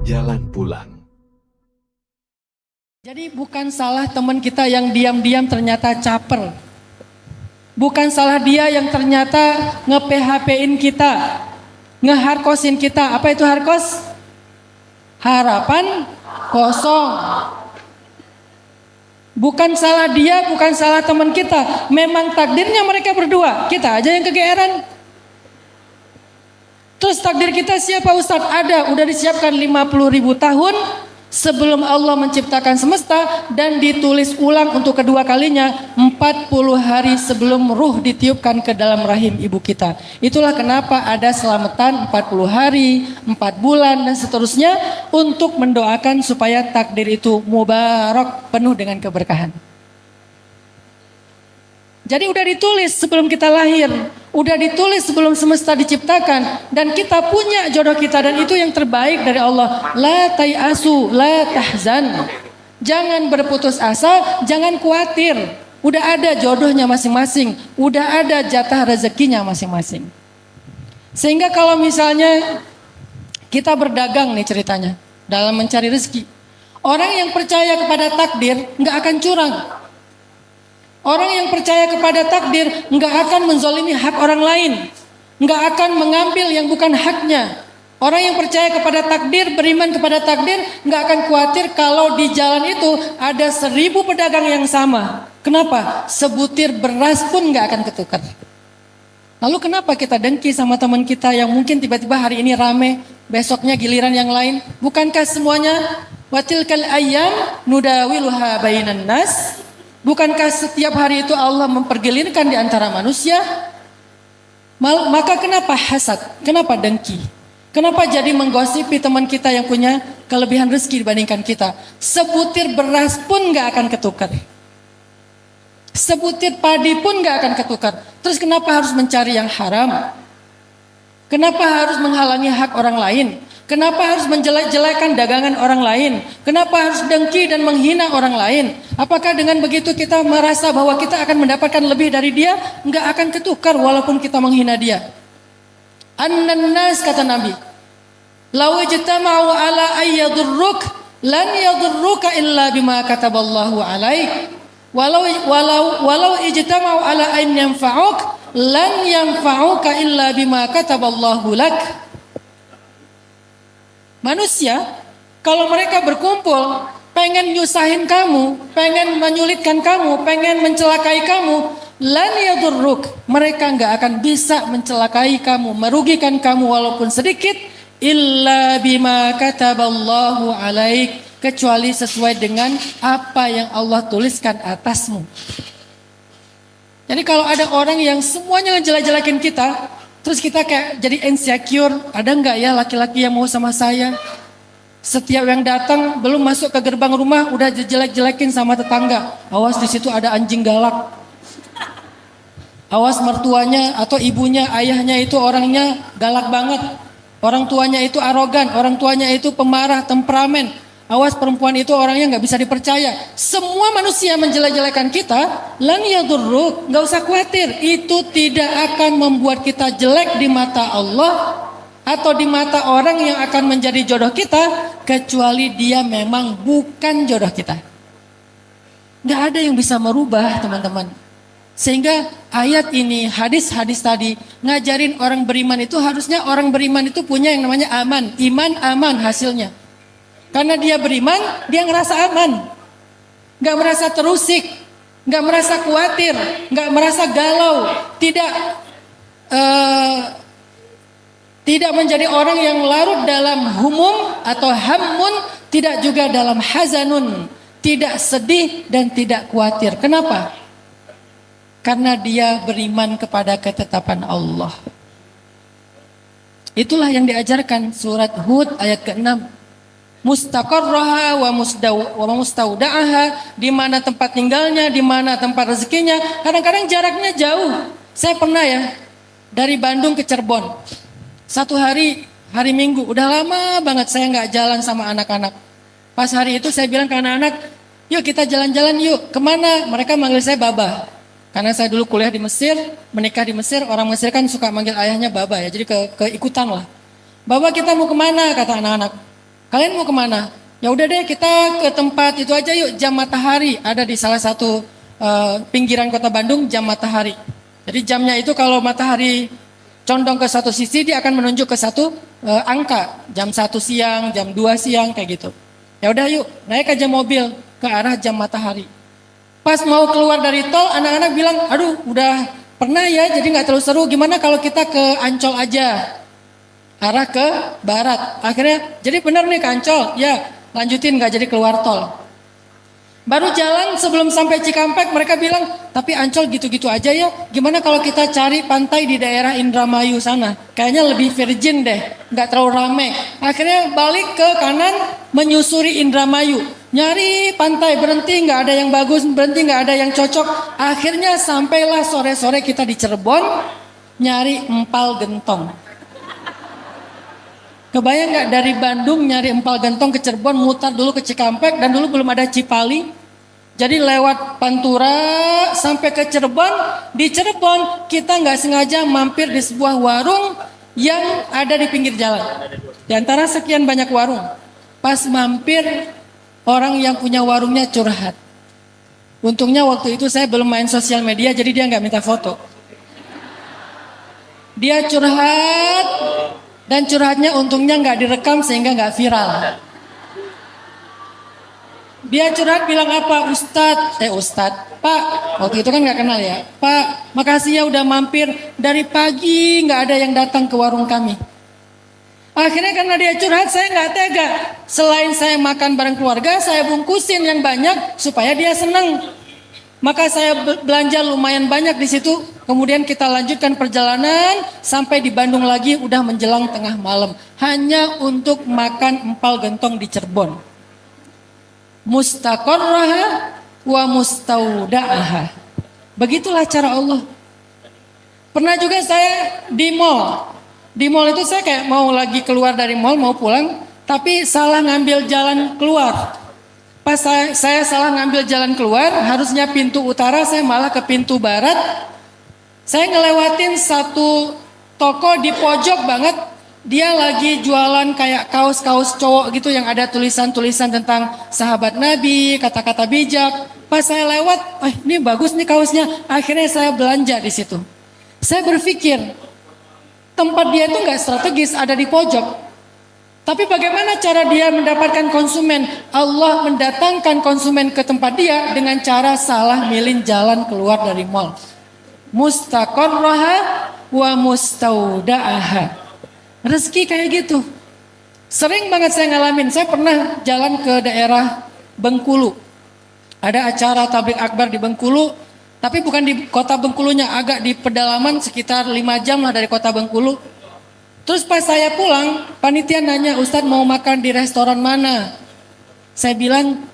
Jalan pulang. Jadi bukan salah teman kita yang diam-diam ternyata caper. Bukan salah dia yang ternyata nge-PHP-in kita, ngeharkosin kita. Apa itu harkos? Harapan kosong. Bukan salah dia, bukan salah teman kita. Memang takdirnya mereka berdua. Kita aja yang kegeeran. Terus takdir kita siapa Ustadz? Ada, udah disiapkan 50.000 tahun sebelum Allah menciptakan semesta dan ditulis ulang untuk kedua kalinya 40 hari sebelum ruh ditiupkan ke dalam rahim ibu kita. Itulah kenapa ada selamatan 40 hari, 4 bulan dan seterusnya untuk mendoakan supaya takdir itu mubarak, penuh dengan keberkahan. Jadi udah ditulis sebelum kita lahir, udah ditulis sebelum semesta diciptakan, dan kita punya jodoh kita dan itu yang terbaik dari Allah. La tayasu, la tahzan. Jangan berputus asa, jangan khawatir. Udah ada jodohnya masing-masing, udah ada jatah rezekinya masing-masing. Sehingga kalau misalnya kita berdagang nih ceritanya dalam mencari rezeki, orang yang percaya kepada takdir nggak akan curang. Orang yang percaya kepada takdir nggak akan menzolimi hak orang lain, nggak akan mengambil yang bukan haknya. Orang yang percaya kepada takdir, beriman kepada takdir, nggak akan khawatir kalau di jalan itu ada 1000 pedagang yang sama. Kenapa? Sebutir beras pun nggak akan ketukar. Lalu kenapa kita dengki sama teman kita yang mungkin tiba-tiba hari ini rame, besoknya giliran yang lain? Bukankah semuanya watilkal ayyam nudawiluha bainan nas? Bukankah setiap hari itu Allah mempergilirkan di antara manusia? Maka kenapa hasad? Kenapa dengki? Kenapa jadi menggosipi teman kita yang punya kelebihan rezeki dibandingkan kita? Sebutir beras pun gak akan ketukar. Sebutir padi pun gak akan ketukar. Terus kenapa harus mencari yang haram? Kenapa harus menghalangi hak orang lain? Kenapa harus menjelek-jelekan dagangan orang lain? Kenapa harus dengki dan menghina orang lain? Apakah dengan begitu kita merasa bahwa kita akan mendapatkan lebih dari dia? Enggak akan ketukar walaupun kita menghina dia. An-nas kata Nabi, "Law ijtama'u ala ayyadurruk lan yadurruka illa bima kataballahu alaik. Walau ijtama'u ala an yanfa'uk lan yanfa'uka illa bima kataballahu lak." Manusia, kalau mereka berkumpul, pengen nyusahin kamu, pengen menyulitkan kamu, pengen mencelakai kamu, lan yadurruk, mereka nggak akan bisa mencelakai kamu, merugikan kamu walaupun sedikit, illa bima kataballahu alaik, kecuali sesuai dengan apa yang Allah tuliskan atasmu. Jadi kalau ada orang yang semuanya ngejelek-jelekin kita, terus kita kayak jadi insecure, ada nggak ya laki-laki yang mau sama saya? Setiap yang datang belum masuk ke gerbang rumah udah jelek-jelekin sama tetangga. Awas di situ ada anjing galak. Awas mertuanya atau ibunya, ayahnya itu orangnya galak banget. Orang tuanya itu arogan, orang tuanya itu pemarah, temperamen. Awas perempuan itu orangnya nggak bisa dipercaya. Semua manusia menjelek-jelekan kita, lan yadurruk, nggak usah khawatir. Itu tidak akan membuat kita jelek di mata Allah atau di mata orang yang akan menjadi jodoh kita, kecuali dia memang bukan jodoh kita. Nggak ada yang bisa merubah teman-teman. Sehingga ayat ini, hadis-hadis tadi ngajarin orang beriman itu harusnya orang beriman itu punya yang namanya aman, iman aman hasilnya. Karena dia beriman, dia ngerasa aman. Gak merasa terusik, gak merasa khawatir, gak merasa galau. Tidak menjadi orang yang larut dalam humum atau hammun, tidak juga dalam hazanun. Tidak sedih dan tidak khawatir. Kenapa? Karena dia beriman kepada ketetapan Allah. Itulah yang diajarkan surat Hud ayat ke-6. Mustaqarraha wa mustauda'aha, di mana tempat tinggalnya, di mana tempat rezekinya. Kadang-kadang jaraknya jauh. Saya pernah ya dari Bandung ke Cirebon. Satu hari Minggu, udah lama banget saya nggak jalan sama anak-anak. Pas hari itu saya bilang ke anak-anak, yuk kita jalan-jalan yuk. Kemana? Mereka manggil saya Baba. Karena saya dulu kuliah di Mesir, menikah di Mesir, orang Mesir kan suka manggil ayahnya Baba ya. Jadi keikutan lah. Baba kita mau kemana? Kata anak-anak. Kalian mau kemana? Ya udah deh kita ke tempat itu aja yuk, Jam Matahari. Ada di salah satu pinggiran kota Bandung, Jam Matahari. Jadi jamnya itu kalau matahari condong ke satu sisi, dia akan menunjuk ke satu angka. Jam 1 siang, jam 2 siang, kayak gitu. Ya udah yuk, naik aja mobil ke arah Jam Matahari. Pas mau keluar dari tol, anak-anak bilang, aduh udah pernah ya, jadi nggak terlalu seru. Gimana kalau kita ke Ancol aja, arah ke barat. Akhirnya, jadi benar nih ke Ancol, ya lanjutin nggak jadi keluar tol. Baru jalan sebelum sampai Cikampek, mereka bilang, tapi Ancol gitu-gitu aja ya. Gimana kalau kita cari pantai di daerah Indramayu sana? Kayaknya lebih virgin deh, nggak terlalu rame. Akhirnya balik ke kanan, menyusuri Indramayu. Nyari pantai, berhenti nggak ada yang bagus, berhenti nggak ada yang cocok. Akhirnya sampailah sore-sore kita di Cirebon, nyari empal gentong. Kebayang nggak dari Bandung nyari empal gentong ke Cirebon, mutar dulu ke Cikampek, dan dulu belum ada Cipali. Jadi lewat Pantura sampai ke Cirebon. Di Cirebon kita nggak sengaja mampir di sebuah warung yang ada di pinggir jalan. Di antara sekian banyak warung, pas mampir orang yang punya warungnya curhat. Untungnya waktu itu saya belum main sosial media, jadi dia nggak minta foto. Dia curhat. Dan curhatnya untungnya nggak direkam sehingga nggak viral. Dia curhat bilang apa? Ustadz, Pak, waktu itu kan nggak kenal ya. Pak, makasih ya udah mampir. Dari pagi nggak ada yang datang ke warung kami. Akhirnya karena dia curhat, saya nggak tega. Selain saya makan bareng keluarga, saya bungkusin yang banyak supaya dia senang. Maka saya belanja lumayan banyak di situ. Kemudian kita lanjutkan perjalanan sampai di Bandung lagi, udah menjelang tengah malam. Hanya untuk makan empal gentong di Cirebon. Mustaqarraha wa mustauda'aha. Begitulah cara Allah. Pernah juga saya di mall. Di mall itu saya kayak mau lagi keluar dari mall, mau pulang. Tapi salah ngambil jalan keluar. Pas saya salah ngambil jalan keluar, harusnya pintu utara, saya malah ke pintu barat. Saya ngelewatin satu toko di pojok banget. Dia lagi jualan kayak kaos-kaos cowok gitu yang ada tulisan-tulisan tentang sahabat Nabi, kata-kata bijak. Pas saya lewat, ini bagus nih kaosnya. Akhirnya saya belanja di situ. Saya berpikir, tempat dia itu nggak strategis, ada di pojok. Tapi bagaimana cara dia mendapatkan konsumen? Allah mendatangkan konsumen ke tempat dia dengan cara salah milih jalan keluar dari mall. Mustaqarraha wa mustauda'aha. Rezeki kayak gitu. Sering banget saya ngalamin. Saya pernah jalan ke daerah Bengkulu. Ada acara tablik akbar di Bengkulu. Tapi bukan di kota Bengkulunya, agak di pedalaman sekitar 5 jam lah dari kota Bengkulu. Terus pas saya pulang, panitia nanya, Ustadz mau makan di restoran mana? Saya bilang,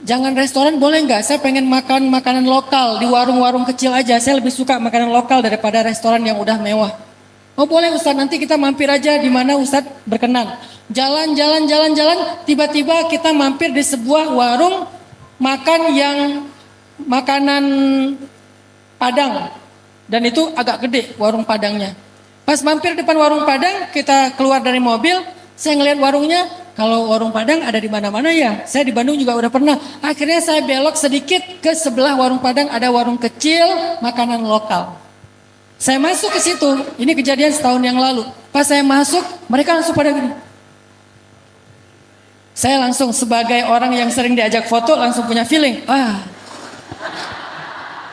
jangan restoran boleh nggak? Saya pengen makan makanan lokal di warung-warung kecil aja. Saya lebih suka makanan lokal daripada restoran yang udah mewah. Oh boleh Ustadz, nanti kita mampir aja di mana Ustadz berkenan. Jalan, tiba-tiba kita mampir di sebuah warung makan yang makanan Padang. Dan itu agak gede warung Padangnya. Pas mampir depan warung Padang, kita keluar dari mobil, saya ngeliat warungnya, kalau warung Padang ada di mana-mana ya. Saya di Bandung juga udah pernah. Akhirnya saya belok sedikit ke sebelah warung Padang, ada warung kecil, makanan lokal. Saya masuk ke situ, ini kejadian setahun yang lalu. Pas saya masuk, mereka langsung pada gini. Saya langsung sebagai orang yang sering diajak foto, langsung punya feeling.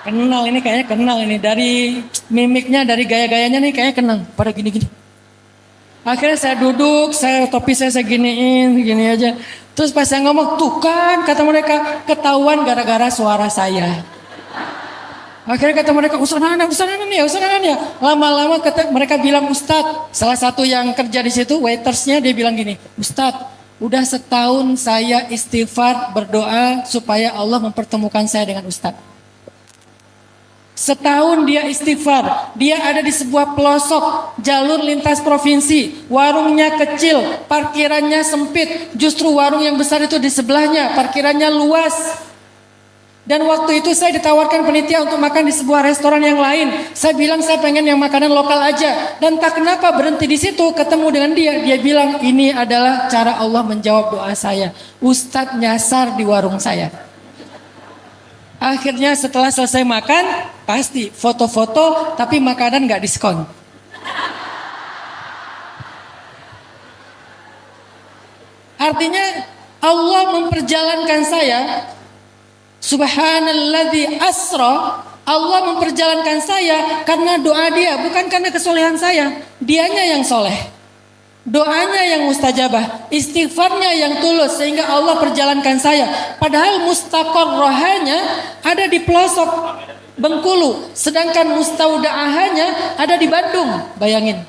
Kenal ini, kayaknya kenal ini. Dari mimiknya, dari gaya-gayanya nih kayaknya kenal. Pada gini-gini. Akhirnya saya duduk, topi saya giniin, gini aja. Terus pas saya ngomong, tuh kan kata mereka, ketahuan gara-gara suara saya. Akhirnya kata mereka, Ustaz Nanan ya. Lama-lama mereka bilang, Ustadz, salah satu yang kerja di situ, waitersnya dia bilang gini, Ustadz, udah setahun saya istighfar berdoa supaya Allah mempertemukan saya dengan Ustadz. Setahun dia istighfar, dia ada di sebuah pelosok jalur lintas provinsi, warungnya kecil, parkirannya sempit, justru warung yang besar itu di sebelahnya, parkirannya luas. Dan waktu itu saya ditawarkan panitia untuk makan di sebuah restoran yang lain. Saya bilang saya pengen yang makanan lokal aja. Dan tak kenapa berhenti di situ, ketemu dengan dia. Dia bilang ini adalah cara Allah menjawab doa saya. Ustadz nyasar di warung saya. Akhirnya setelah selesai makan, pasti foto-foto tapi makanan gak diskon. Artinya Allah memperjalankan saya. Subhanalladzi asra, Allah memperjalankan saya karena doa dia, bukan karena kesolehan saya. Dianya yang soleh, doanya yang mustajabah, istighfarnya yang tulus, sehingga Allah perjalankan saya. Padahal mustaqarrahanya ada di pelosok Bengkulu, sedangkan mustaudaahanya ada di Bandung. Bayangin,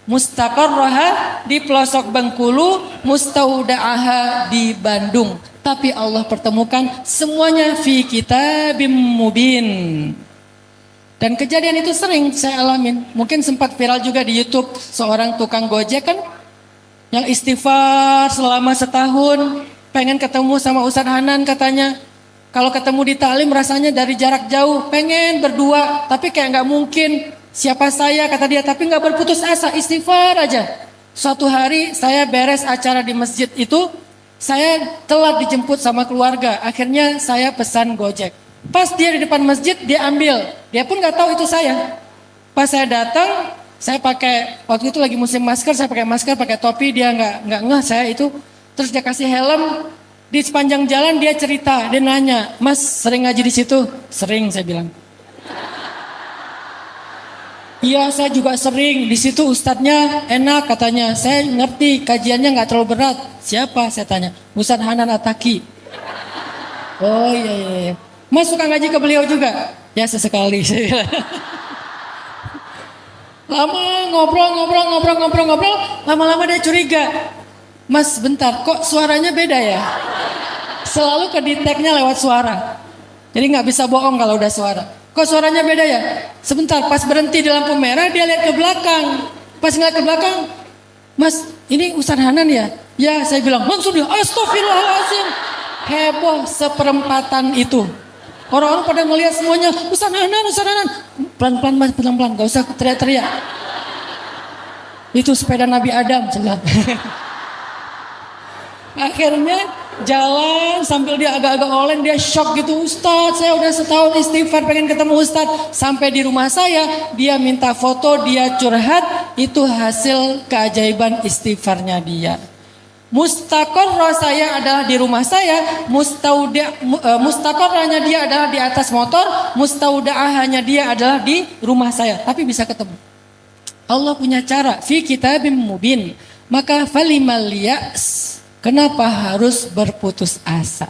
mustaqarraha di pelosok Bengkulu, mustaudaah di Bandung. Tapi Allah pertemukan semuanya fi kitabim mubin. Dan kejadian itu sering saya alamin. Mungkin sempat viral juga di YouTube. Seorang tukang gojek kan yang istighfar selama setahun. Pengen ketemu sama Ustadz Hanan katanya. Kalau ketemu di taklim rasanya dari jarak jauh. Pengen berdua tapi kayak gak mungkin. Siapa saya kata dia, tapi gak berputus asa, istighfar aja. Suatu hari saya beres acara di masjid itu. Saya telat dijemput sama keluarga. Akhirnya saya pesan Gojek. Pas dia di depan masjid, dia ambil. Dia pun gak tahu itu saya. Pas saya datang, saya pakai, waktu itu lagi musim masker, saya pakai masker, pakai topi. Dia nggak ngeh saya itu. Terus dia kasih helm. Di sepanjang jalan dia cerita, dia nanya, Mas sering ngaji di situ? Sering, saya bilang. Iya, saya juga sering. Di situ ustadznya enak katanya. Saya ngerti kajiannya nggak terlalu berat. Siapa? Saya tanya. Ustadz Hanan Ataki. Oh iya. Mas suka ngaji ke beliau juga? Ya sesekali. Lama ngobrol. Lama-lama dia curiga. Mas bentar, kok suaranya beda ya? Selalu kedeteknya lewat suara. Jadi nggak bisa bohong kalau udah suara. Kok suaranya beda ya? Sebentar, pas berhenti di lampu merah, dia lihat ke belakang. Pas ngeliat ke belakang, Mas, ini Ustadz Hanan ya? Ya, saya bilang, langsung dia, astagfirullahaladzim. Heboh seperempatan itu. Orang-orang pada ngeliat semuanya, Ustadz Hanan. Pelan-pelan, Mas, pelan-pelan, gak usah teriak-teriak. Itu sepeda Nabi Adam, jelas. Akhirnya jalan sambil dia agak-agak oleng, dia shock gitu. Ustadz, saya udah setahun istighfar pengen ketemu Ustadz. Sampai di rumah saya, dia minta foto, dia curhat. Itu hasil keajaiban istighfarnya dia. Mustaqarrah saya adalah di rumah saya. Mustaqarrahnya dia adalah di atas motor. Mustaudaahnya dia adalah di rumah saya. Tapi bisa ketemu. Allah punya cara. Fi kitabim mubin. Maka falimal ya'as. Kenapa harus berputus asa?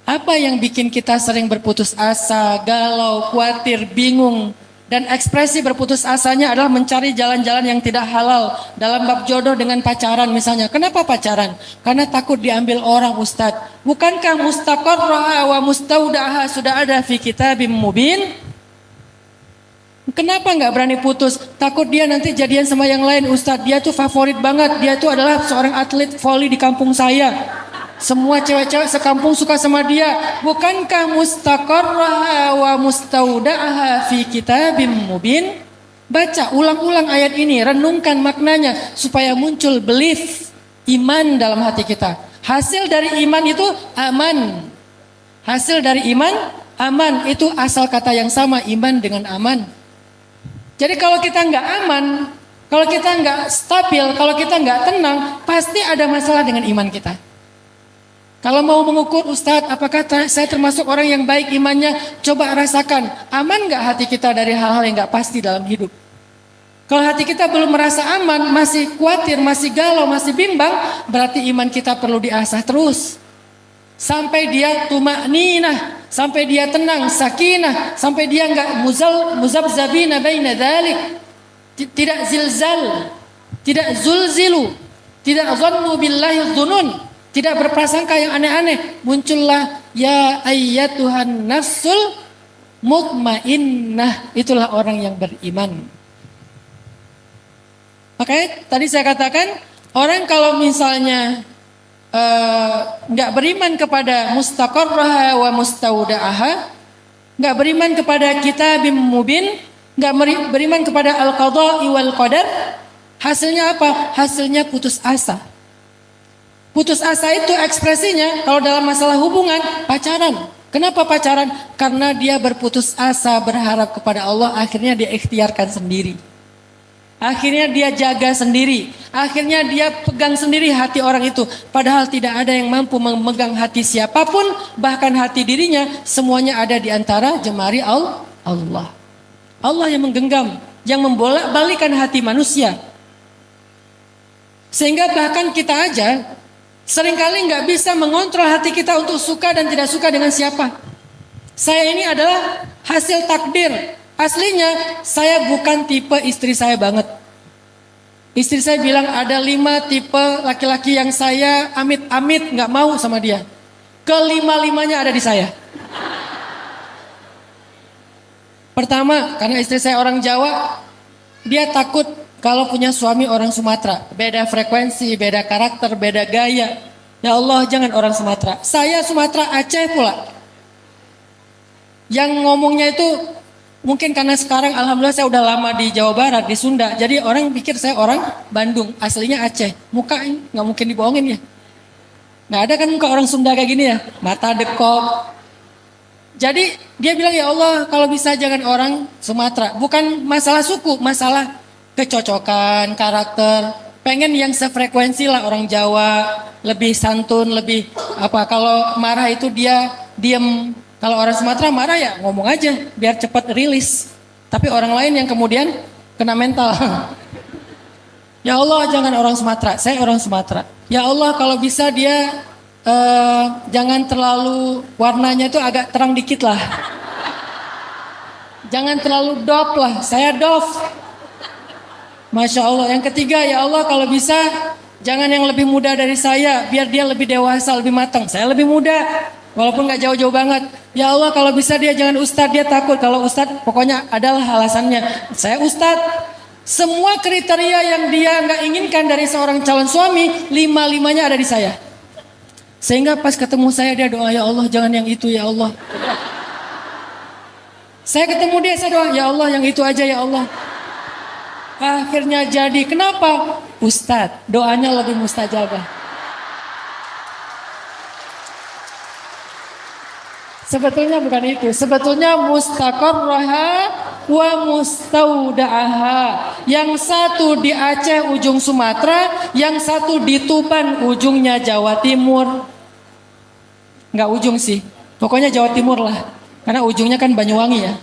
Apa yang bikin kita sering berputus asa, galau, khawatir, bingung? Dan ekspresi berputus asanya adalah mencari jalan-jalan yang tidak halal. Dalam bab jodoh dengan pacaran misalnya. Kenapa pacaran? Karena takut diambil orang, Ustadz. Bukankah mustaqarrah wa mustaudaha sudah ada fi kitabim mubin? Kenapa nggak berani putus? Takut dia nanti jadian sama yang lain, Ustadz. Dia tuh favorit banget. Dia tuh adalah seorang atlet voli di kampung saya. Semua cewek-cewek sekampung suka sama dia. Bukankah mustaqarraha wa mustaudaha fi kitabim mubin? Baca ulang-ulang ayat ini, renungkan maknanya supaya muncul belief, iman dalam hati kita. Hasil dari iman itu aman. Hasil dari iman aman, itu asal kata yang sama, iman dengan aman. Jadi kalau kita nggak aman, kalau kita nggak stabil, kalau kita nggak tenang, pasti ada masalah dengan iman kita. Kalau mau mengukur, Ustadz, apakah saya termasuk orang yang baik imannya? Coba rasakan, aman nggak hati kita dari hal-hal yang nggak pasti dalam hidup? Kalau hati kita belum merasa aman, masih khawatir, masih galau, masih bimbang, berarti iman kita perlu diasah terus. Sampai dia tumakninah, sampai dia tenang, sakinah, sampai dia enggak muzabzabina baina dzalik. Tidak zilzal, tidak zulzilu, tidak zannu billahi dzunun, tidak berprasangka yang aneh-aneh. Muncullah ya ayyatuhan nafsul mutmainnah, itulah orang yang beriman. Makanya tadi saya katakan, orang kalau misalnya nggak beriman kepada mustaqarraha wa mustaudaaha, nggak beriman kepada kitabim mubin, nggak beriman kepada al-qadha'i wal qadar, hasilnya apa? Hasilnya putus asa. Putus asa itu ekspresinya kalau dalam masalah hubungan, pacaran. Kenapa pacaran? Karena dia berputus asa berharap kepada Allah, akhirnya dia ikhtiarkan sendiri. Akhirnya dia jaga sendiri. Akhirnya dia pegang sendiri hati orang itu. Padahal tidak ada yang mampu memegang hati siapapun. Bahkan hati dirinya. Semuanya ada di antara jemari Allah. Allah yang menggenggam. Yang membolak-balikan hati manusia. Sehingga bahkan kita aja seringkali nggak bisa mengontrol hati kita untuk suka dan tidak suka dengan siapa. Saya ini adalah hasil takdir. Aslinya saya bukan tipe istri saya banget. Istri saya bilang ada 5 tipe laki-laki yang saya amit-amit gak mau sama dia. Kelima-limanya ada di saya. Pertama, karena istri saya orang Jawa, dia takut kalau punya suami orang Sumatera. Beda frekuensi, beda karakter, beda gaya. Ya Allah, jangan orang Sumatera. Saya Sumatera, Aceh pula. Yang ngomongnya itu mungkin karena sekarang alhamdulillah saya udah lama di Jawa Barat, di Sunda. Jadi orang pikir saya orang Bandung, aslinya Aceh. Muka nggak mungkin dibohongin ya. Nggak ada kan muka orang Sunda kayak gini ya. Mata dekok. Jadi dia bilang ya Allah kalau bisa jangan orang Sumatera. Bukan masalah suku, masalah kecocokan, karakter. Pengen yang sefrekuensi lah orang Jawa. Lebih santun, lebih apa. Kalau marah itu dia diem. Kalau orang Sumatera marah ya ngomong aja biar cepat rilis. Tapi orang lain yang kemudian kena mental. Ya Allah jangan orang Sumatera, saya orang Sumatera. Ya Allah kalau bisa dia jangan terlalu warnanya itu agak terang dikit lah. Jangan terlalu dof lah, saya dof. Masya Allah. Yang ketiga ya Allah kalau bisa jangan yang lebih muda dari saya, biar dia lebih dewasa, lebih matang. Saya lebih muda. Walaupun gak jauh-jauh banget. Ya Allah kalau bisa dia jangan ustadz, dia takut. Kalau ustadz pokoknya adalah alasannya. Saya ustadz. Semua kriteria yang dia gak inginkan dari seorang calon suami, 5-5-nya ada di saya. Sehingga pas ketemu saya dia doa, ya Allah jangan yang itu ya Allah. Saya ketemu dia, saya doa, ya Allah yang itu aja ya Allah. Akhirnya jadi, kenapa? Ustadz, doanya lebih mustajabah. Sebetulnya bukan itu. Sebetulnya mustaqarraha wa mustaudaaha. Yang satu di Aceh ujung Sumatera, yang satu di Tuban ujungnya Jawa Timur. Enggak ujung sih. Pokoknya Jawa Timur lah. Karena ujungnya kan Banyuwangi ya.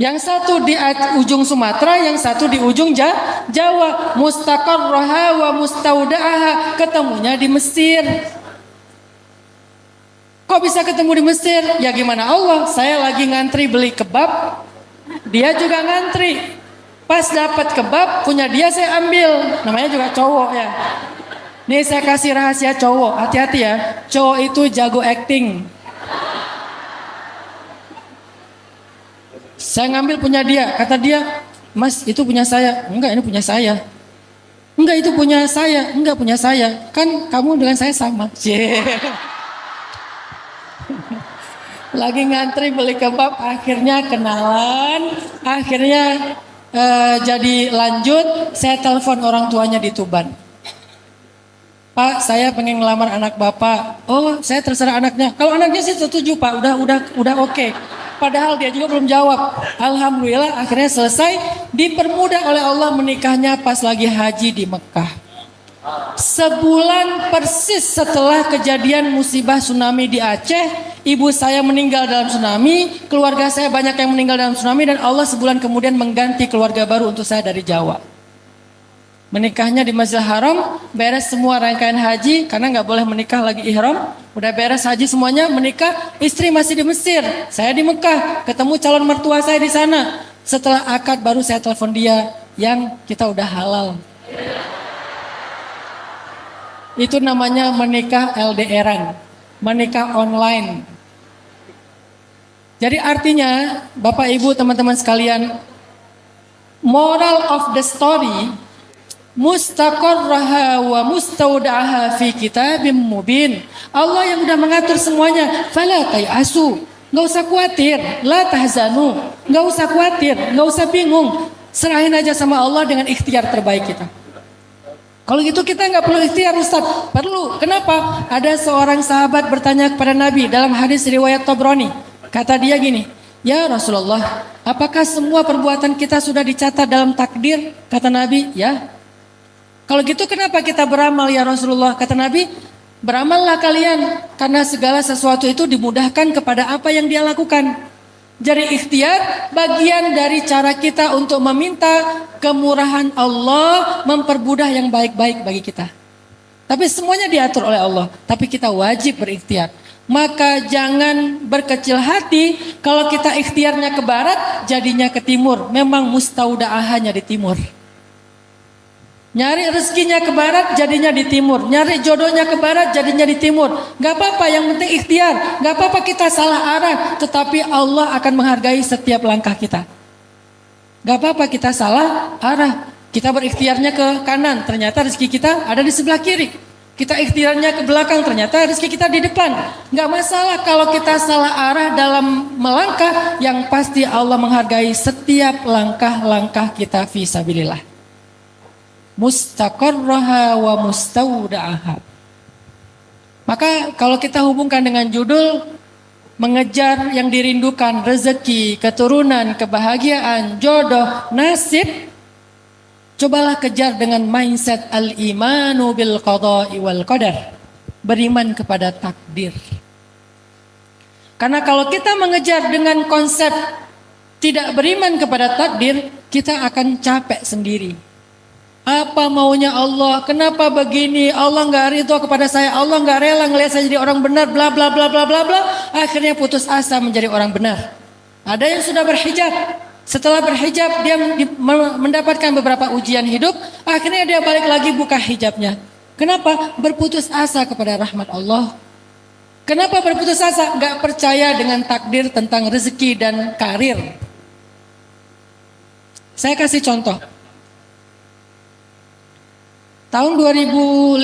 Yang satu di ujung Sumatera, yang satu di ujung Jawa. Mustaqarraha wa mustaudaaha. Ketemunya di Mesir. Kok bisa ketemu di Mesir? Ya gimana Allah? Saya lagi ngantri beli kebab, dia juga ngantri. Pas dapat kebab, punya dia saya ambil. Namanya juga cowok ya. Nih saya kasih rahasia cowok, hati-hati ya. Cowok itu jago acting. Saya ngambil punya dia, kata dia, Mas itu punya saya. Enggak, ini punya saya. Enggak, itu punya saya. Enggak, punya saya. Kan kamu dengan saya sama. Lagi ngantri beli kebab, akhirnya kenalan, akhirnya jadi lanjut. Saya telepon orang tuanya di Tuban. Pak, saya pengen ngelamar anak bapak. Oh, saya terserah anaknya. Kalau anaknya sih setuju Pak, udah oke. Padahal dia juga belum jawab. Alhamdulillah akhirnya selesai. Dipermudah oleh Allah menikahnya pas lagi haji di Mekah. Sebulan persis setelah kejadian musibah tsunami di Aceh, ibu saya meninggal dalam tsunami, keluarga saya banyak yang meninggal dalam tsunami, dan Allah sebulan kemudian mengganti keluarga baru untuk saya dari Jawa. Menikahnya di Masjidil Haram, beres semua rangkaian haji, karena nggak boleh menikah lagi ihram. Udah beres haji semuanya, menikah, istri masih di Mesir, saya di Mekah, ketemu calon mertua saya di sana. Setelah akad baru saya telepon dia, yang kita udah halal. Itu namanya menikah LDRan, menikah online. Jadi artinya, Bapak Ibu teman-teman sekalian, moral of the story, mustaqarraha wa mustaudaha fi kitabim mubin. Allah yang udah mengatur semuanya. Fala tayasu, nggak usah khawatir. La tahzanu, nggak usah khawatir, nggak usah bingung. Serahin aja sama Allah dengan ikhtiar terbaik kita. Kalau gitu kita nggak perlu ikhtiar, Ustaz. Perlu. Kenapa? Ada seorang sahabat bertanya kepada Nabi dalam hadis riwayat Tabrani. Kata dia gini, ya Rasulullah, apakah semua perbuatan kita sudah dicatat dalam takdir? Kata Nabi, ya. Kalau gitu kenapa kita beramal ya Rasulullah? Kata Nabi, beramallah kalian karena segala sesuatu itu dimudahkan kepada apa yang dia lakukan. Jadi ikhtiar bagian dari cara kita untuk meminta kemurahan Allah, mempermudah yang baik-baik bagi kita. Tapi semuanya diatur oleh Allah, tapi kita wajib berikhtiar. Maka jangan berkecil hati kalau kita ikhtiarnya ke barat, jadinya ke timur. Memang mustaudaahnya di timur. Nyari rezekinya ke barat, jadinya di timur. Nyari jodohnya ke barat, jadinya di timur. Gak apa-apa, yang penting ikhtiar. Gak apa-apa kita salah arah, tetapi Allah akan menghargai setiap langkah kita. Gak apa-apa kita salah arah. Kita berikhtiarnya ke kanan, ternyata rezeki kita ada di sebelah kiri. Kita ikhtiarnya ke belakang, ternyata rezeki kita di depan. Gak masalah kalau kita salah arah dalam melangkah, yang pasti Allah menghargai setiap langkah-langkah kita fisabilillah. Mustaqarraha wa mustauda'aha. Maka kalau kita hubungkan dengan judul mengejar yang dirindukan, rezeki, keturunan, kebahagiaan, jodoh, nasib, cobalah kejar dengan mindset al-imanu bil qada'i wal qadar. Beriman kepada takdir. Karena kalau kita mengejar dengan konsep tidak beriman kepada takdir, kita akan capek sendiri. Apa maunya Allah? Kenapa begini? Allah nggak ridho kepada saya. Allah nggak rela ngelihat saya jadi orang benar. Bla bla bla bla bla bla. Akhirnya putus asa menjadi orang benar. Ada yang sudah berhijab. Setelah berhijab dia mendapatkan beberapa ujian hidup. Akhirnya dia balik lagi buka hijabnya. Kenapa? Berputus asa kepada rahmat Allah. Kenapa berputus asa? Nggak percaya dengan takdir tentang rezeki dan karir. Saya kasih contoh. Tahun 2015,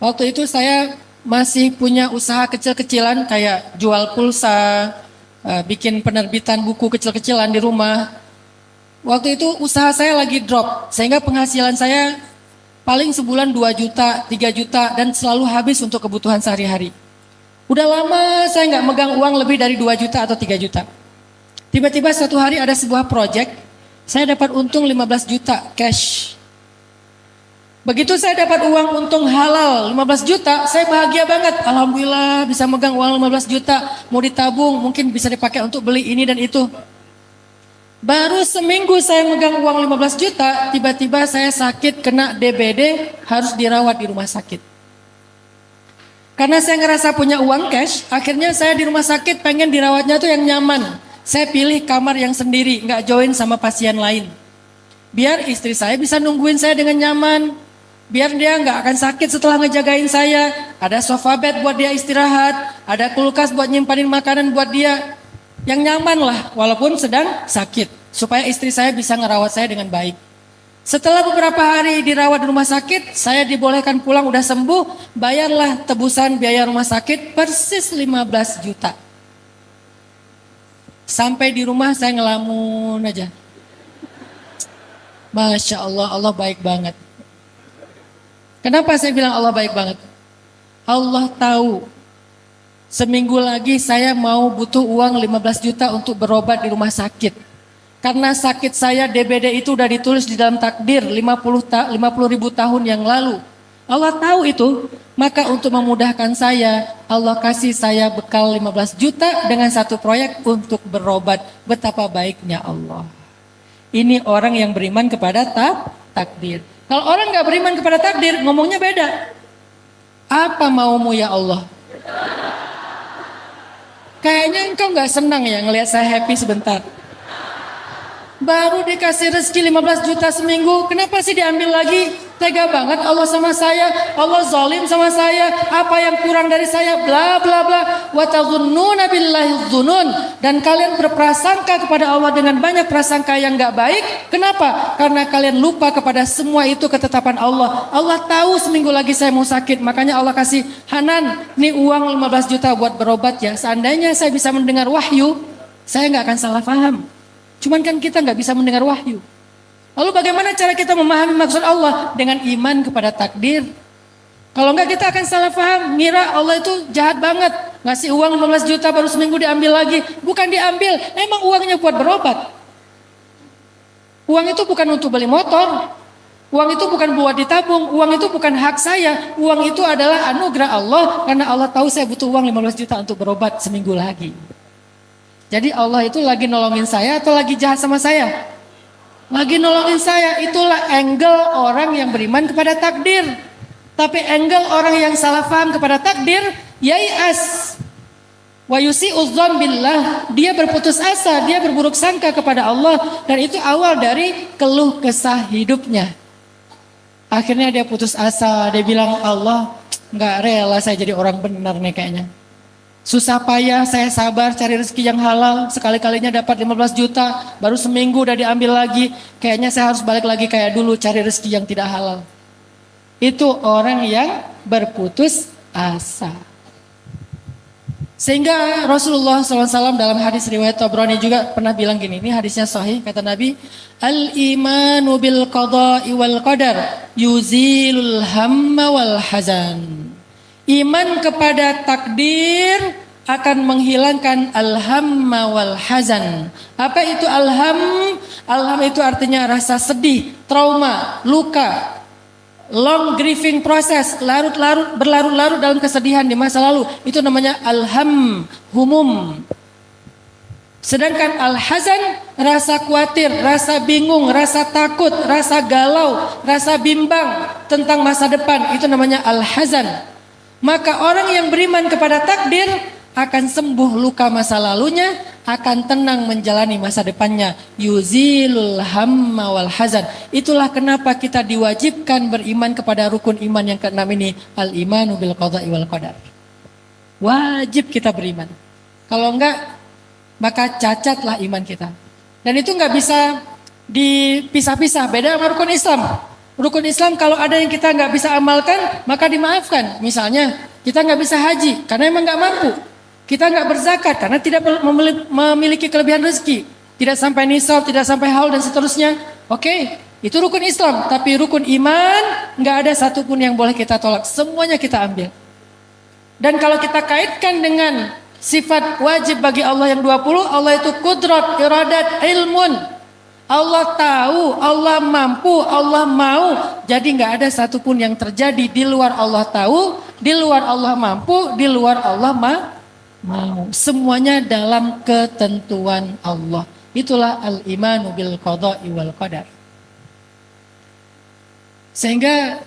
waktu itu saya masih punya usaha kecil-kecilan kayak jual pulsa, bikin penerbitan buku kecil-kecilan di rumah. Waktu itu usaha saya lagi drop, sehingga penghasilan saya paling sebulan 2 juta, 3 juta, dan selalu habis untuk kebutuhan sehari-hari. Udah lama saya nggak megang uang lebih dari 2 juta atau 3 juta. Tiba-tiba suatu hari ada sebuah project, saya dapat untung 15 juta cash. Begitu saya dapat uang untung halal 15 juta, saya bahagia banget. Alhamdulillah bisa megang uang 15 juta, mau ditabung, mungkin bisa dipakai untuk beli ini dan itu. Baru seminggu saya megang uang 15 juta, tiba-tiba saya sakit kena DBD, harus dirawat di rumah sakit. Karena saya ngerasa punya uang cash, akhirnya saya di rumah sakit pengen dirawatnya tuh yang nyaman. Saya pilih kamar yang sendiri, nggak join sama pasien lain. Biar istri saya bisa nungguin saya dengan nyaman. Biar dia nggak akan sakit setelah ngejagain saya. Ada sofa bed buat dia istirahat. Ada kulkas buat nyimpanin makanan buat dia. Yang nyaman lah walaupun sedang sakit. Supaya istri saya bisa ngerawat saya dengan baik. Setelah beberapa hari dirawat di rumah sakit, saya dibolehkan pulang udah sembuh. Bayarlah tebusan biaya rumah sakit persis 15 juta. Sampai di rumah saya ngelamun aja. Masya Allah, Allah baik banget. Kenapa saya bilang Allah baik banget? Allah tahu seminggu lagi saya mau butuh uang 15 juta untuk berobat di rumah sakit. Karena sakit saya DBD itu udah ditulis di dalam takdir 50 ribu tahun yang lalu. Allah tahu itu, maka untuk memudahkan saya, Allah kasih saya bekal 15 juta dengan satu proyek untuk berobat. Betapa baiknya Allah. Ini orang yang beriman kepada takdir. Kalau orang gak beriman kepada takdir, ngomongnya beda. Apa maumu ya Allah? Kayaknya engkau gak senang ya ngelihat saya happy sebentar. baru dikasih rezeki 15 juta seminggu, kenapa sih diambil lagi? Tega banget Allah sama saya, Allah zalim sama saya, apa yang kurang dari saya, bla bla bla. Wa tazunnuna billahi dzunun, dan kalian berprasangka kepada Allah dengan banyak prasangka yang enggak baik. Kenapa? Karena kalian lupa kepada semua itu ketetapan Allah. Allah tahu seminggu lagi saya mau sakit, makanya Allah kasih, Hanan, nih uang 15 juta buat berobat ya. Seandainya saya bisa mendengar wahyu, saya nggak akan salah paham. Cuman kan kita nggak bisa mendengar wahyu. Lalu bagaimana cara kita memahami maksud Allah? Dengan iman kepada takdir. Kalau enggak kita akan salah paham, ngira Allah itu jahat banget. Ngasih uang 15 juta baru seminggu diambil lagi. Bukan diambil, emang uangnya buat berobat. Uang itu bukan untuk beli motor. Uang itu bukan buat ditabung. Uang itu bukan hak saya. Uang itu adalah anugerah Allah. Karena Allah tahu saya butuh uang 15 juta untuk berobat seminggu lagi. Jadi Allah itu lagi nolongin saya atau lagi jahat sama saya? Lagi nolongin saya. Itulah angle orang yang beriman kepada takdir. Tapi angle orang yang salah paham kepada takdir, yai'as wa yusi'udzan billah, dia berputus asa, dia berburuk sangka kepada Allah, dan itu awal dari keluh kesah hidupnya. Akhirnya dia putus asa, dia bilang, Allah nggak rela saya jadi orang benar nih kayaknya. Susah payah saya sabar cari rezeki yang halal, sekali-kalinya dapat 15 juta, baru seminggu udah diambil lagi. Kayaknya saya harus balik lagi kayak dulu cari rezeki yang tidak halal. Itu orang yang berputus asa. Sehingga Rasulullah SAW dalam hadis riwayat Tabrani juga pernah bilang gini, ini hadisnya sahih, kata Nabi, Al-imanu bil qada'i wal qadar yuzilul hamma wal hazan. Iman kepada takdir akan menghilangkan al-hamma wal hazan. Apa itu al-ham? Al-ham itu artinya rasa sedih, trauma, luka, long grieving process, berlarut-larut dalam kesedihan di masa lalu. Itu namanya al-ham, humum. Sedangkan al-hazan, rasa khawatir, rasa bingung, rasa takut, rasa galau, rasa bimbang tentang masa depan. Itu namanya al-hazan. Maka orang yang beriman kepada takdir akan sembuh luka masa lalunya, akan tenang menjalani masa depannya. Yuzilul hamma wal hazan. Itulah kenapa kita diwajibkan beriman kepada rukun iman yang keenam ini, al-imanu bil qada'i wal qadar. Wajib kita beriman. Kalau enggak, maka cacatlah iman kita. Dan itu enggak bisa dipisah-pisah, beda sama rukun Islam. Rukun Islam kalau ada yang kita nggak bisa amalkan, maka dimaafkan. Misalnya kita nggak bisa haji karena emang nggak mampu. Kita nggak berzakat karena tidak memiliki kelebihan rezeki. Tidak sampai nisab, tidak sampai haul dan seterusnya. Oke, itu rukun Islam. Tapi rukun iman nggak ada satupun yang boleh kita tolak. Semuanya kita ambil. Dan kalau kita kaitkan dengan sifat wajib bagi Allah yang 20, Allah itu kudrat, iradat, ilmun. Allah tahu, Allah mampu, Allah mau. Jadi nggak ada satupun yang terjadi di luar Allah tahu, di luar Allah mampu, di luar Allah mau. Semuanya dalam ketentuan Allah. Itulah al-imanu bil qada'i wal qadar. Sehingga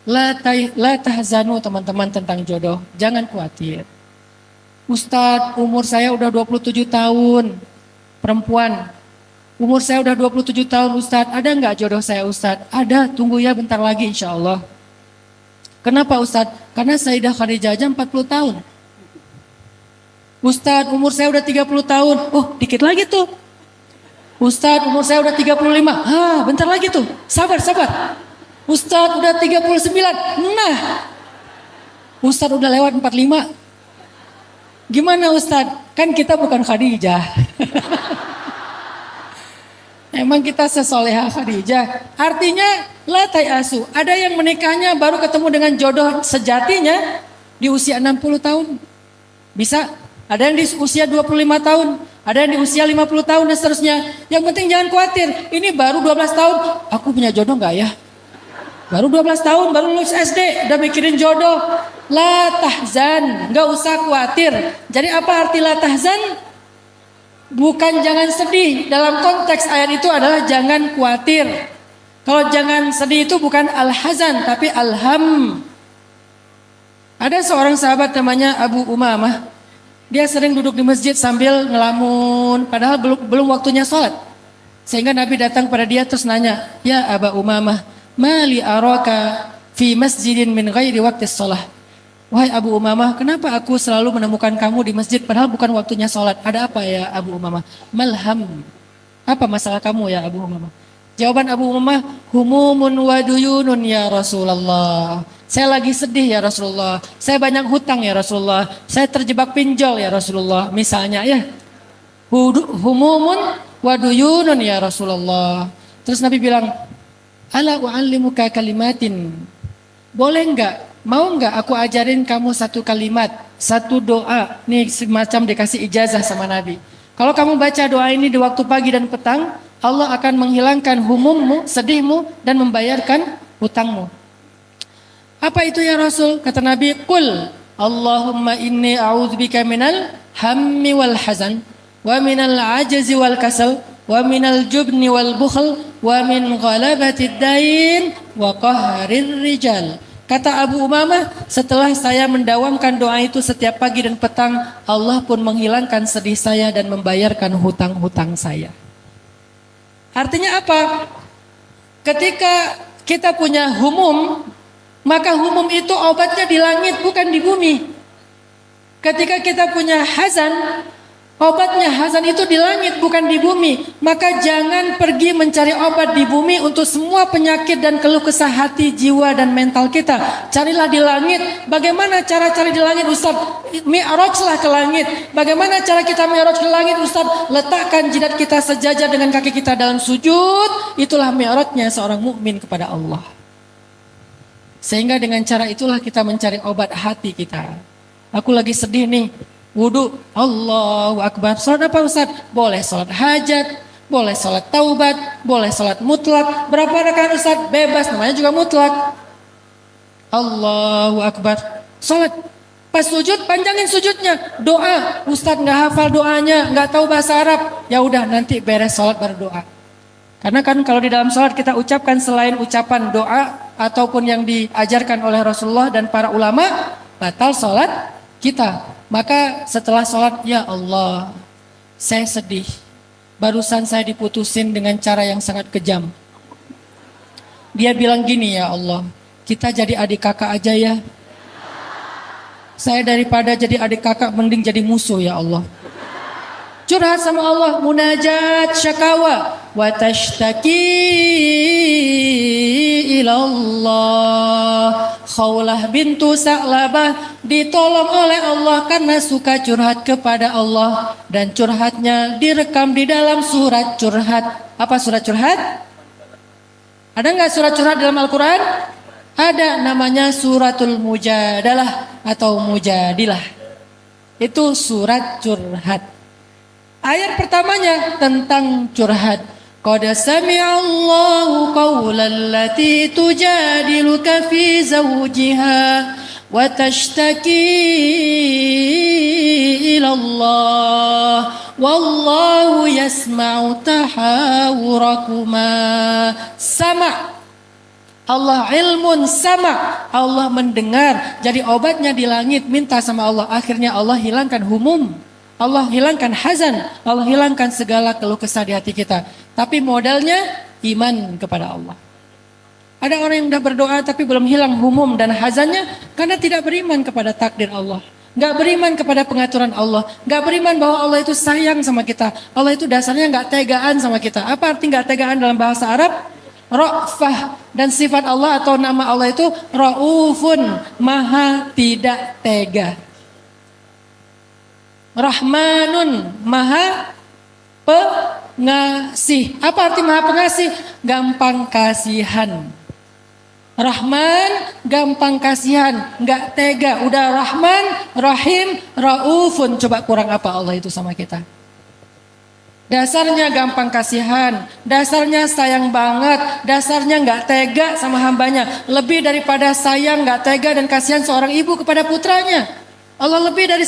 la tahzanu teman-teman tentang jodoh. Jangan khawatir. Ustadz, umur saya udah 27 tahun. Perempuan. Umur saya udah 27 tahun Ustadz, ada nggak jodoh saya Ustadz? Ada, tunggu ya bentar lagi insya Allah. Kenapa Ustadz? Karena Sayyidah Khadijah aja 40 tahun. Ustadz, umur saya udah 30 tahun. Oh, dikit lagi tuh. Ustadz, umur saya udah 35. Bentar lagi tuh. Sabar. Ustadz, udah 39. Nah, Ustadz udah lewat 45. Gimana Ustadz? Kan kita bukan Khadijah. Emang kita sesolehah Khadijah. Artinya la tayasu. Ada yang menikahnya baru ketemu dengan jodoh sejatinya di usia 60 tahun. Bisa. Ada yang di usia 25 tahun. Ada yang di usia 50 tahun dan seterusnya. Yang penting jangan khawatir. Ini baru 12 tahun. Aku punya jodoh gak ya? Baru 12 tahun, baru lulus SD. Udah mikirin jodoh. La tahzan. Gak usah khawatir. Jadi apa arti la tahzan? Bukan jangan sedih, dalam konteks ayat itu adalah jangan khawatir. Kalau jangan sedih itu bukan al-hazan tapi al-ham. Ada seorang sahabat namanya Abu Umamah. Dia sering duduk di masjid sambil ngelamun, padahal belum waktunya sholat. Sehingga Nabi datang pada dia terus nanya, "Ya Aba Umamah, mali araka fi masjidin min ghairi waqtis shalah." Wahai Abu Umamah, kenapa aku selalu menemukan kamu di masjid padahal bukan waktunya sholat? Ada apa ya Abu Umamah? Malham. Apa masalah kamu ya Abu Umamah? Jawaban Abu Umamah, humumun wa duyunun ya Rasulullah. Saya lagi sedih ya Rasulullah. Saya banyak hutang ya Rasulullah. Saya terjebak pinjol ya Rasulullah. Misalnya ya. Humumun wa duyunun ya Rasulullah. Terus Nabi bilang, ala u'allimuka kalimatin. Boleh enggak? Mau enggak aku ajarin kamu satu kalimat, satu doa. Nih semacam dikasih ijazah sama Nabi. Kalau kamu baca doa ini di waktu pagi dan petang, Allah akan menghilangkan humummu, sedihmu, dan membayarkan hutangmu. Apa itu ya Rasul? Kata Nabi, Qul Allahumma inni a'udzubika minal hammi wal hazan, wa minal ajzi wal kasal, wa minal jubni wal bukhl, wa min ghalabatid dain, wa qahrir rijal. Kata Abu Umamah, setelah saya mendawamkan doa itu setiap pagi dan petang, Allah pun menghilangkan sedih saya dan membayarkan hutang-hutang saya. Artinya apa? Ketika kita punya humum, maka humum itu obatnya di langit bukan di bumi. Ketika kita punya hazan, obatnya hazan itu di langit bukan di bumi. Maka jangan pergi mencari obat di bumi untuk semua penyakit dan keluh kesah hati, jiwa dan mental kita. Carilah di langit. Bagaimana cara cari di langit Ustaz? Mi'rajlah ke langit. Bagaimana cara kita mi'raj ke langit Ustaz? Letakkan jidat kita sejajar dengan kaki kita dalam sujud. Itulah mi'rajnya seorang mukmin kepada Allah. Sehingga dengan cara itulah kita mencari obat hati kita. Aku lagi sedih nih. Wudu, Allahu Akbar. Salat apa Ustaz? Boleh salat hajat, boleh salat taubat, boleh salat mutlak. Berapa rakaat Ustaz? Bebas, namanya juga mutlak. Allahu Akbar. Salat. Pas sujud, panjangin sujudnya. Doa, Ustaz nggak hafal doanya, nggak tahu bahasa Arab. Ya udah, nanti beres salat baru doa. Karena kan kalau di dalam salat kita ucapkan selain ucapan doa ataupun yang diajarkan oleh Rasulullah dan para ulama, batal salat kita. Maka setelah sholat, ya Allah, saya sedih. Barusan saya diputusin dengan cara yang sangat kejam. Dia bilang gini, ya Allah, kita jadi adik kakak aja ya. Saya daripada jadi adik kakak, mending jadi musuh ya Allah. Curhat sama Allah, munajat syakawa, wa tashtaki ilallah. Khawlah bintu Sa'labah ditolong oleh Allah karena suka curhat kepada Allah. Dan curhatnya direkam di dalam surat curhat. Apa surat curhat? Ada nggak surat curhat dalam Al-Quran? Ada, namanya suratul mujadalah atau mujadilah. Itu surat curhat. Ayat pertamanya tentang curhat. Qad sami'allahu qawlan lati tujadiluka fi zawjiha wa tashtaki ila Allah wallahu yasma'u tahawurakuma. Sama. Allah ilmun sama. Allah mendengar. Jadi obatnya di langit, minta sama Allah. Akhirnya Allah hilangkan humum. Allah hilangkan hazan, Allah hilangkan segala keluh kesah di hati kita. Tapi modalnya iman kepada Allah. Ada orang yang sudah berdoa tapi belum hilang humum dan hazannya karena tidak beriman kepada takdir Allah. Gak beriman kepada pengaturan Allah. Gak beriman bahwa Allah itu sayang sama kita. Allah itu dasarnya gak tegaan sama kita. Apa arti gak tegaan dalam bahasa Arab? Ra'fah. Dan sifat Allah atau nama Allah itu Ra'ufun, maha tidak tega. Rahmanun, maha pengasih. Apa arti maha pengasih? Gampang kasihan. Rahman, gampang kasihan, nggak tega. Udah Rahman, Rahim, Raufun. Coba kurang apa Allah itu sama kita? Dasarnya gampang kasihan, dasarnya sayang banget, dasarnya nggak tega sama hambanya. Lebih daripada sayang, nggak tega dan kasihan seorang ibu kepada putranya. Allah lebih dari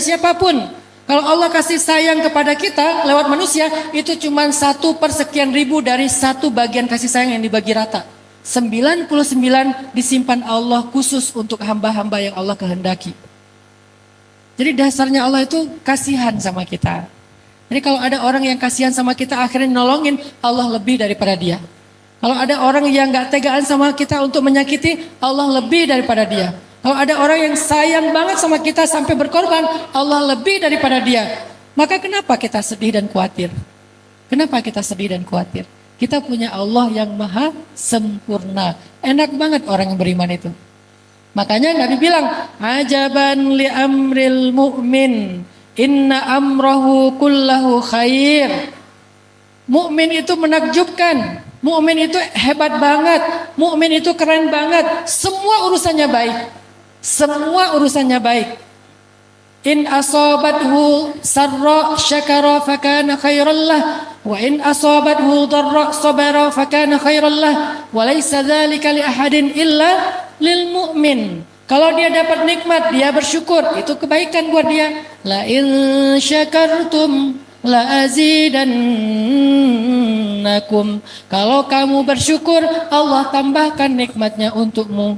siapapun. Kalau Allah kasih sayang kepada kita lewat manusia, itu cuma 1/1000.000 dari 1 bagian kasih sayang yang dibagi rata. 99 disimpan Allah khusus untuk hamba-hamba yang Allah kehendaki. Jadi dasarnya Allah itu kasihan sama kita. Jadi kalau ada orang yang kasihan sama kita akhirnya nolongin, Allah lebih daripada dia. Kalau ada orang yang gak tegaan sama kita untuk menyakiti, Allah lebih daripada dia. Kalau ada orang yang sayang banget sama kita sampai berkorban, Allah lebih daripada dia. Maka kenapa kita sedih dan khawatir? Kenapa kita sedih dan khawatir? Kita punya Allah yang maha sempurna. Enak banget orang yang beriman itu. Makanya Nabi bilang, ajaban li amril mu'min, inna amrahu kullahu khair. Mukmin itu menakjubkan, mukmin itu hebat banget, mukmin itu keren banget. Semua urusannya baik, semua urusannya baik. In asabathu sarra syakara fakana khairan lah, wa in asabathu dharra sabara fakana khairan lah, wa laysa dzalika li ahadin illa lil mu'min. Kalau dia dapat nikmat, dia bersyukur, itu kebaikan buat dia. La in syakartum la azidannakum. Kalau kamu bersyukur, Allah tambahkan nikmatnya untukmu.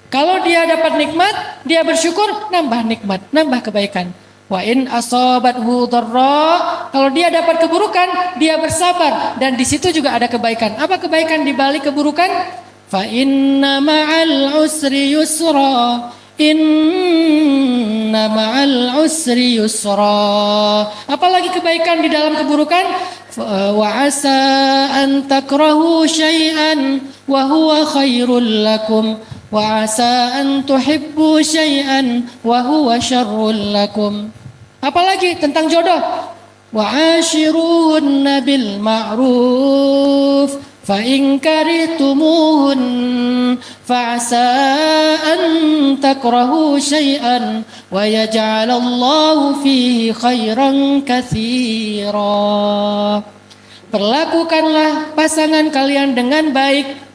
Kalau dia dapat nikmat, dia bersyukur, nambah nikmat, nambah kebaikan. Wa in asabathu dharra, kalau dia dapat keburukan, dia bersabar, dan di situ juga ada kebaikan. Apa kebaikan di balik keburukan? Fa inna ma'al usri yusra, inna ma'al usri yusra. Apalagi kebaikan di dalam keburukan? Wa asa an takrahu syai'an wa huwa khairul lakum, wa asa an tuhibbu syai'an wa huwa syarrul lakum. Apalagi tentang jodoh? Wa ashiruhunna bil ma'ruf, fa in karihtumuhun fa asa an takrahu syai'an wa yaj'alallahu fihi khairan katsira. Perlakukanlah pasangan kalian dengan baik.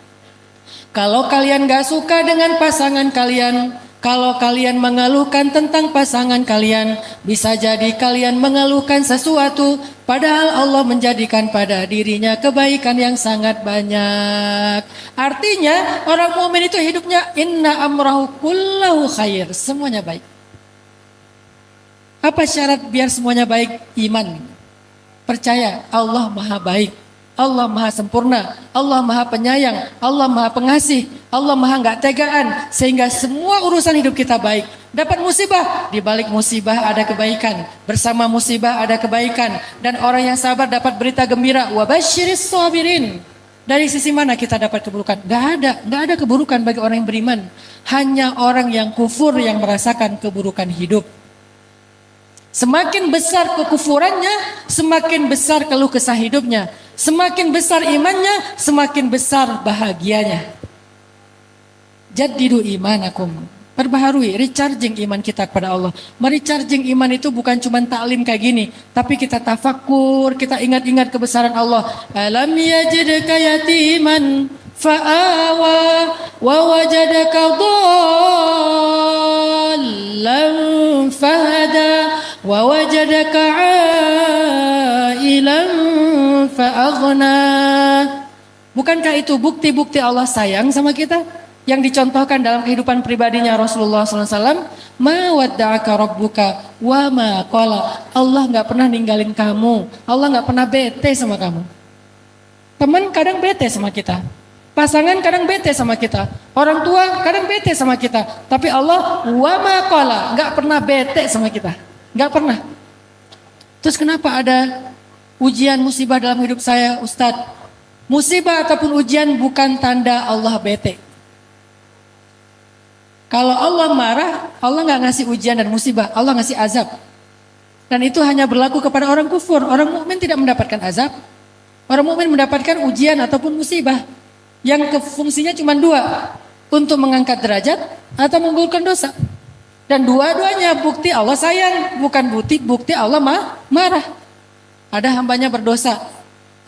Kalau kalian gak suka dengan pasangan kalian, kalau kalian mengeluhkan tentang pasangan kalian, bisa jadi kalian mengeluhkan sesuatu, padahal Allah menjadikan pada dirinya kebaikan yang sangat banyak. Artinya orang mukmin itu hidupnya inna amrahu kullahu khair, semuanya baik. Apa syarat biar semuanya baik? Iman. Percaya Allah maha baik, Allah maha sempurna, Allah maha penyayang, Allah maha pengasih, Allah maha gak tegaan, sehingga semua urusan hidup kita baik. Dapat musibah, di balik musibah ada kebaikan, bersama musibah ada kebaikan, dan orang yang sabar dapat berita gembira. Wa basyiris sabirin. Dari sisi mana kita dapat keburukan? Gak ada keburukan bagi orang yang beriman. Hanya orang yang kufur yang merasakan keburukan hidup. Semakin besar kekufurannya, semakin besar keluh kesah hidupnya. Semakin besar imannya, semakin besar bahagianya. Jaddidu imanakum. Perbaharui, recharging iman kita kepada Allah. Merecharging iman itu bukan cuma taklim kayak gini, tapi kita tafakur, kita ingat-ingat kebesaran Allah. Alam yajidka yatiman fa'awa wa wajadaka dhallan fahada wa wajadaka ailan fa'aghna. Bukankah itu bukti-bukti Allah sayang sama kita? Yang dicontohkan dalam kehidupan pribadinya Rasulullah SAW. Ma wadda'aka rabbuka wa ma qala. Allah gak pernah ninggalin kamu. Allah gak pernah bete sama kamu. Teman kadang bete sama kita. Pasangan kadang bete sama kita. Orang tua kadang bete sama kita. Tapi Allah wa ma qala, gak pernah bete sama kita. Gak pernah. Terus kenapa ada ujian musibah dalam hidup saya, Ustadz? Musibah ataupun ujian bukan tanda Allah bete. Kalau Allah marah, Allah nggak ngasih ujian dan musibah, Allah ngasih azab. Dan itu hanya berlaku kepada orang kufur. Orang mukmin tidak mendapatkan azab. Orang mukmin mendapatkan ujian ataupun musibah yang fungsinya cuma dua, untuk mengangkat derajat atau menggugurkan dosa. Dan dua-duanya bukti Allah sayang, bukan bukti Allah marah. Ada hambanya berdosa,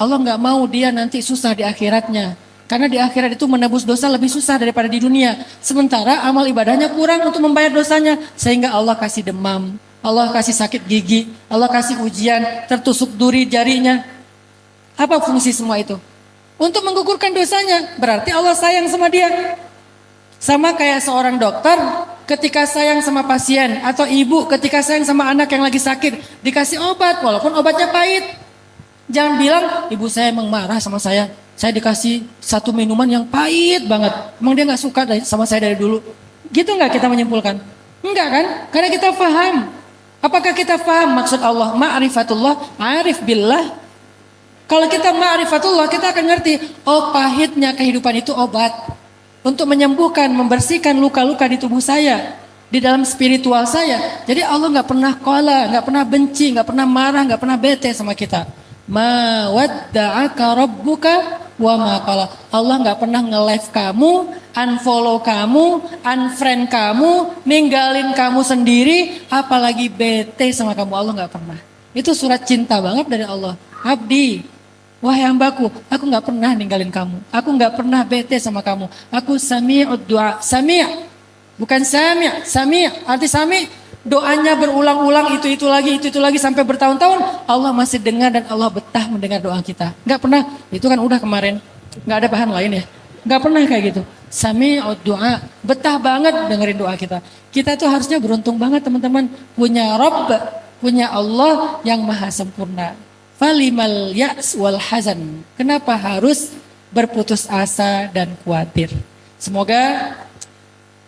Allah nggak mau dia nanti susah di akhiratnya. Karena di akhirat itu menebus dosa lebih susah daripada di dunia. Sementara amal ibadahnya kurang untuk membayar dosanya. Sehingga Allah kasih demam, Allah kasih sakit gigi, Allah kasih ujian, tertusuk duri jarinya. Apa fungsi semua itu? Untuk menggugurkan dosanya. Berarti Allah sayang sama dia. Sama kayak seorang dokter ketika sayang sama pasien atau ibu ketika sayang sama anak yang lagi sakit dikasih obat walaupun obatnya pahit. Jangan bilang ibu saya emang marah sama saya dikasih satu minuman yang pahit banget. Emang dia nggak suka sama saya dari dulu. Gitu nggak kita menyimpulkan? Enggak kan? Karena kita paham. Apakah kita paham maksud Allah? Ma'rifatullah, arif billah. Kalau kita ma'rifatullah kita akan ngerti. Oh pahitnya kehidupan itu obat. Untuk menyembuhkan, membersihkan luka-luka di tubuh saya. Di dalam spiritual saya. Jadi Allah nggak pernah qala, nggak pernah benci, nggak pernah marah, nggak pernah bete sama kita. Ma wadda'aka rabbuka wa ma qala. Allah nggak pernah nge-live kamu, unfollow kamu, unfriend kamu, ninggalin kamu sendiri, apalagi bete sama kamu. Allah nggak pernah. Itu surat cinta banget dari Allah. Abdi, wahai hambaku, aku nggak pernah ninggalin kamu. Aku nggak pernah bete sama kamu. Aku sami'ud du'a. Sami', bukan sami'. Sami', arti sami' doanya berulang-ulang itu lagi sampai bertahun-tahun Allah masih dengar dan Allah betah mendengar doa kita. Nggak pernah, itu kan udah kemarin, nggak ada bahan lain ya. Nggak pernah kayak gitu. Sami'ud du'a, betah banget dengerin doa kita. Kita tuh harusnya beruntung banget teman-teman punya Rabb, punya Allah yang maha sempurna. Falimal ya's wal hazan. Kenapa harus berputus asa dan khawatir? Semoga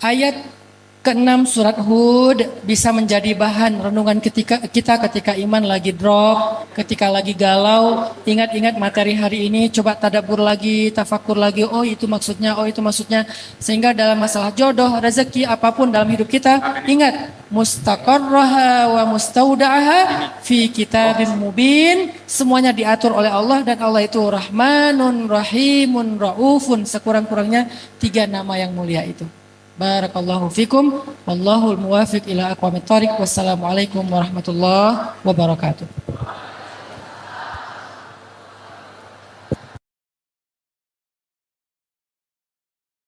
ayat ke-6 surat Hud bisa menjadi bahan renungan kita ketika iman lagi drop, ketika lagi galau. Ingat-ingat materi hari ini, coba tadabbur lagi, tafakur lagi. Oh itu maksudnya, sehingga dalam masalah jodoh, rezeki, apapun dalam hidup kita, ingat mustaqarraha wa mustauda'aha fi kitabim mubin. Semuanya diatur oleh Allah dan Allah itu Rahmanun, Rahimun, Raufun. Sekurang-kurangnya 3 nama yang mulia itu. Barakallahu fikum, wallahul muwafiq ila aqwamit thoriq. Wassalamualaikum warahmatullahi wabarakatuh.